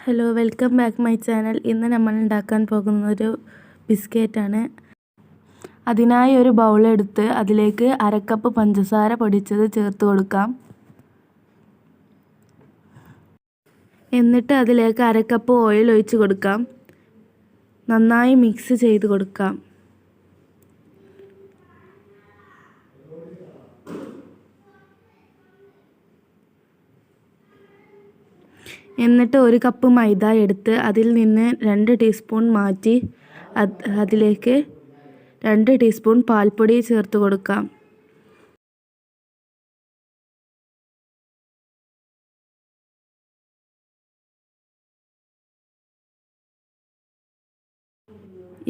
Hello, welcome back my channel. ഇന്ന് നമ്മൾ ഉണ്ടാക്കാൻ പോകുന്നൊരു ബിസ്ക്കറ്റാണ്. അതിനായി ഒരു ബൗളെടുത്ത് അതിലേക്ക് 1/2 കപ്പ് പഞ്ചസാര പൊടിച്ചത് ചേർത്ത് കൊടുക്കാം. എന്നിട്ട് അതിലേക്ക് 1/2 കപ്പ് ഓയിൽ ഒഴിച്ച് കൊടുക്കാം. നന്നായി മിക്സ് ചെയ്ത് കൊടുക്കാം. എന്നിട്ട് 1 കപ്പ് മൈദ എടുത്ത് അതിൽ നിന്ന് 2 ടീസ്പൂൺ മാറ്റി അതിലേക്ക് 2 ടീസ്പൂൺ പാൽപ്പൊടി ചേർത്ത് കൊടുക്കാം.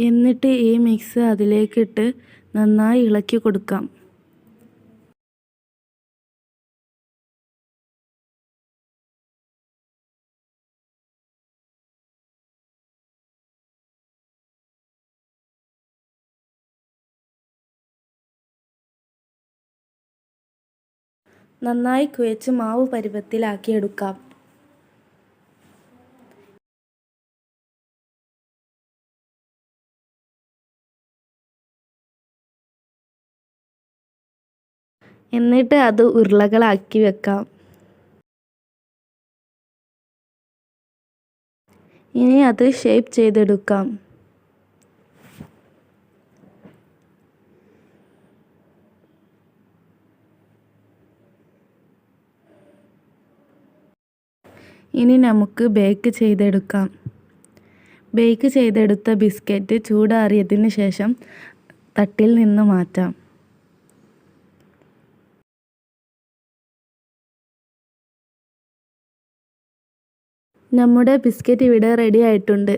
എന്നിട്ട് ഈ മിക്സ് അതിലേക്കിട്ട് നന്നായി ഇളക്കി കൊടുക്കാം. നന്നായി കുഴച്ച് മാവ് പരുവത്തിലാക്കിയെടുക്കാം. എന്നിട്ട് അത് ഉരുളകളാക്കി വെക്കാം. ഇനി അത് ഷേപ്പ് ചെയ്തെടുക്കാം. ഇനി നമുക്ക് ബേക്ക് ചെയ്തെടുക്കാം. ബേക്ക് ചെയ്തെടുത്ത ബിസ്ക്കറ്റ് ചൂടാറിയതിന് ശേഷം തട്ടിൽ നിന്ന് മാറ്റാം. നമ്മുടെ ബിസ്ക്കറ്റ് ഇവിടെ റെഡി ആയിട്ടുണ്ട്.